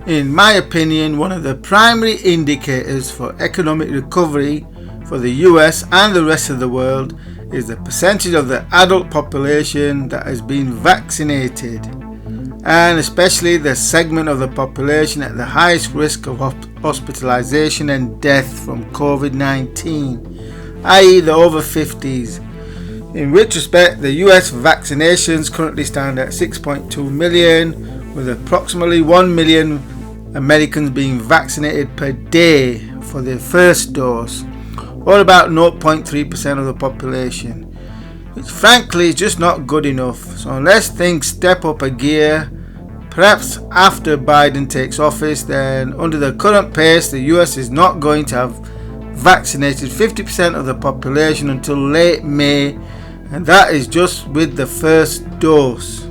In my opinion, one of the primary indicators for economic recovery for the US and the rest of the world is the percentage of the adult population that has been vaccinated, and especially the segment of the population at the highest risk of hospitalisation and death from Covid-19, i.e. the over 50s. In which respect, the US vaccinations currently stand at 6.2 million, with approximately 1 million Americans being vaccinated per day for their first dose, or about 0.3% of the population, which frankly is just not good enough. So unless things step up a gear, perhaps after Biden takes office, then under the current pace the US is not going to have vaccinated 50% of the population until late May, and that is just with the first dose.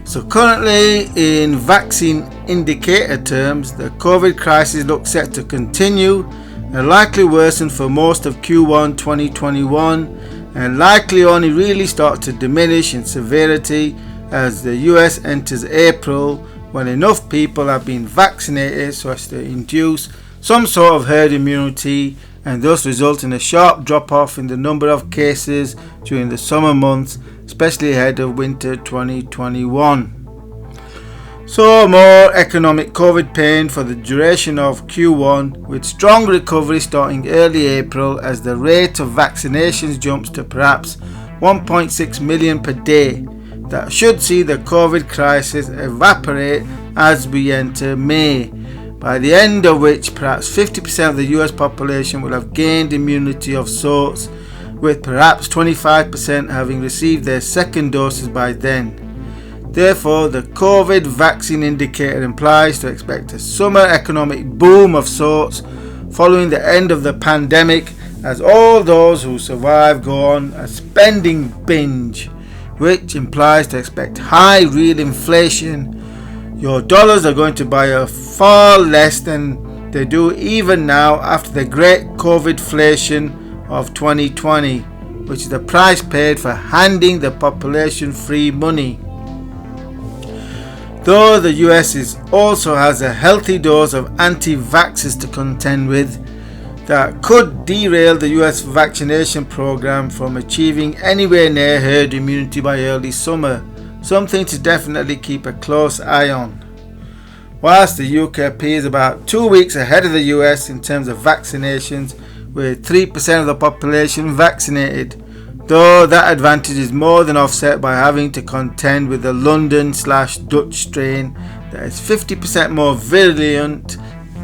So currently, in vaccine indicator terms, the COVID crisis looks set to continue and likely worsen for most of Q1 2021, and likely only really start to diminish in severity as the US enters April, when enough people have been vaccinated so as to induce some sort of herd immunity and thus result in a sharp drop-off in the number of cases during the summer months, especially ahead of winter 2021. So more economic COVID pain for the duration of Q1, with strong recovery starting early April as the rate of vaccinations jumps to perhaps 1.6 million per day. That should see the COVID crisis evaporate as we enter May, by the end of which perhaps 50% of the US population will have gained immunity of sorts, with perhaps 25% having received their second doses by then. Therefore, the COVID vaccine indicator implies to expect a summer economic boom of sorts following the end of the pandemic, as all those who survive go on a spending binge, which implies to expect high real inflation. Your dollars are going to buy far less than they do even now after the great COVID-flation of 2020, which is the price paid for handing the population free money. Though the US also has a healthy dose of anti-vaxxers to contend with, that could derail the US vaccination program from achieving anywhere near herd immunity by early summer, something to definitely keep a close eye on. Whilst the UK appears about 2 weeks ahead of the US in terms of vaccinations, with 3% of the population vaccinated, though that advantage is more than offset by having to contend with the London/Dutch strain that is 50% more virulent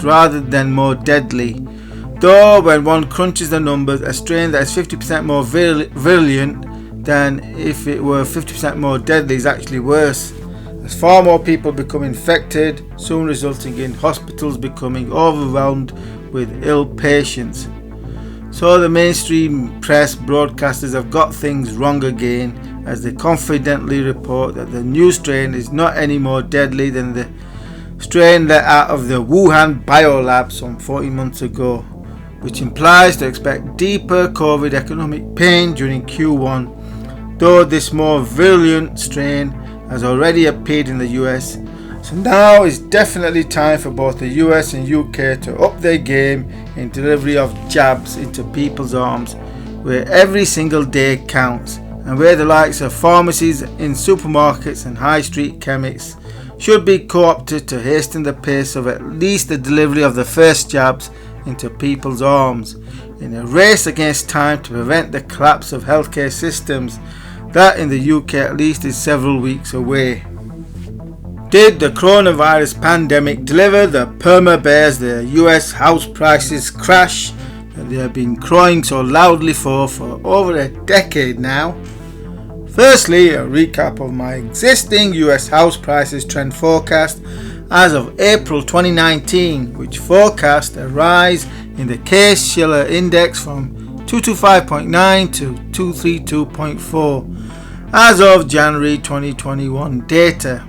rather than more deadly. Though when one crunches the numbers, a strain that is 50% more virulent than if it were 50% more deadly is actually worse, as far more people become infected, soon resulting in hospitals becoming overwhelmed with ill patients. So the mainstream press broadcasters have got things wrong again, as they confidently report that the new strain is not any more deadly than the strain let out of the Wuhan biolab some 40 months ago, which implies to expect deeper COVID economic pain during Q1, though this more virulent strain has already appeared in the US. So now is definitely time for both the US and UK to up their game in delivery of jabs into people's arms, where every single day counts, and where the likes of pharmacies in supermarkets and high street chemists should be co-opted to hasten the pace of at least the delivery of the first jabs into people's arms, in a race against time to prevent the collapse of healthcare systems that in the UK at least is several weeks away. Did the coronavirus pandemic deliver the perma bears the US house prices crash that they have been crying so loudly for over a decade now? Firstly, a recap of my existing US house prices trend forecast as of April 2019, which forecast a rise in the Case-Shiller index from 225.9 to 232.4 as of January 2021 data.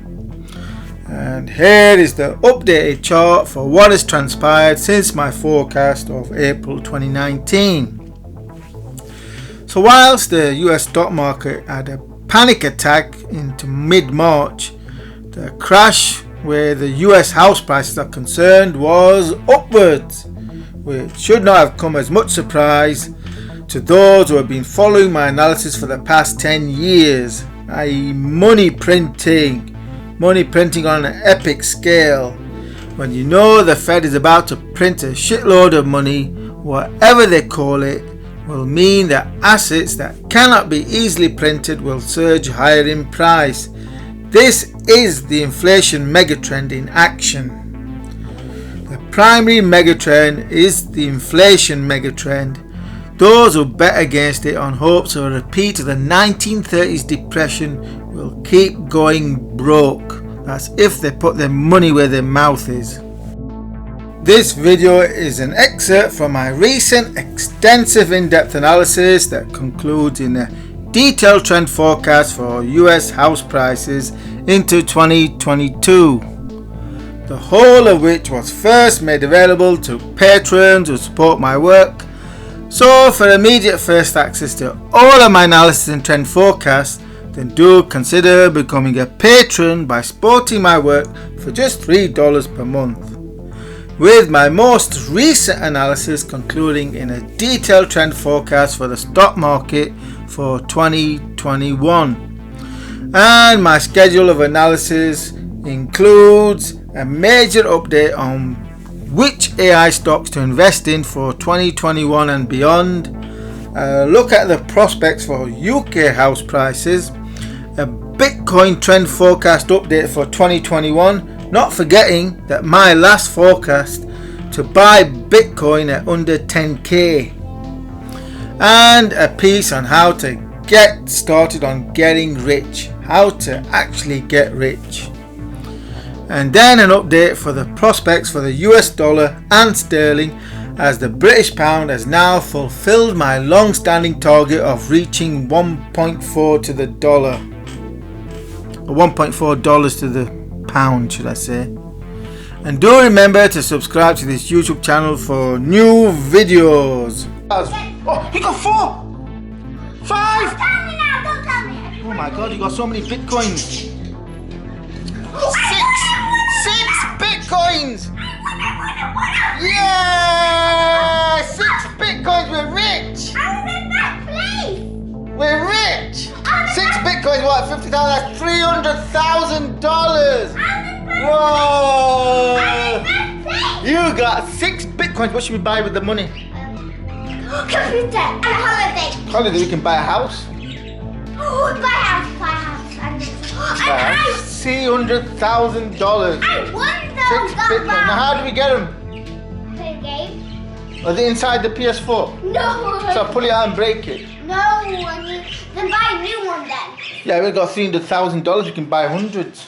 And here is the updated chart for what has transpired since my forecast of April 2019. So whilst the US stock market had a panic attack into mid-March, the crash where the US house prices are concerned was upwards, which should not have come as much surprise to those who have been following my analysis for the past 10 years, i.e. money printing on an epic scale. When you know the Fed is about to print a shitload of money, whatever they call it, will mean that assets that cannot be easily printed will surge higher in price. This is the inflation megatrend in action. The primary megatrend is the inflation megatrend. Those who bet against it on hopes of a repeat of the 1930s depression will keep going broke. That's if they put their money where their mouth is. This video is an excerpt from my recent extensive in-depth analysis that concludes in a detailed trend forecast for US house prices into 2022, the whole of which was first made available to patrons who support my work. So for immediate first access to all of my analysis and trend forecasts, then do consider becoming a patron by supporting my work for just $3 per month, with my most recent analysis concluding in a detailed trend forecast for the stock market for 2021. And my schedule of analysis includes a major update on which AI stocks to invest in for 2021 and beyond, a look at the prospects for UK house prices, a Bitcoin trend forecast update for 2021, not forgetting that my last forecast to buy Bitcoin at under 10k, and a piece on how to get started on getting rich, how to actually get rich. And then an update for the prospects for the US dollar and sterling, as the British pound has now fulfilled my long-standing target of reaching 1.4 to the dollar, or $1.4 to the pound, should I say. And do remember to subscribe to this YouTube channel for new videos. Oh, you got 4! 5! Don't tell me now, don't tell me. Oh my god, you got so many bitcoins. 6 bitcoins! Yeah! 6 bitcoins, we're rich! I was in that place. We're rich! 6 bitcoins, what? 50,000, that's $300,000! Whoa! You got 6 bitcoins, what should we buy with the money? Computer and holiday. Holiday, we can buy a house. Oh, buy a house. An house. $300,000. I won 6 bitcoins. Now how do we get them? Play a game. Are they inside the PS4? No. So I pull it out and break it. No, then buy a new one then. Yeah, we've got $300,000. You can buy hundreds.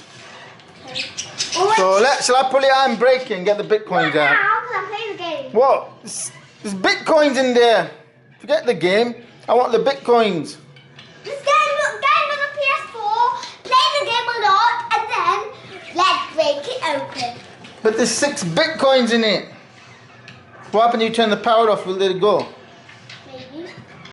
Or So shall I pull it out and break it and get the bitcoins out? now, because I'm playing the game. What? There's bitcoins in there. Forget the game. I want the bitcoins. Just get another PS4, play the game a lot, and then let's break it open. But there's 6 bitcoins in it. What happens if you turn the power off? Will let it go?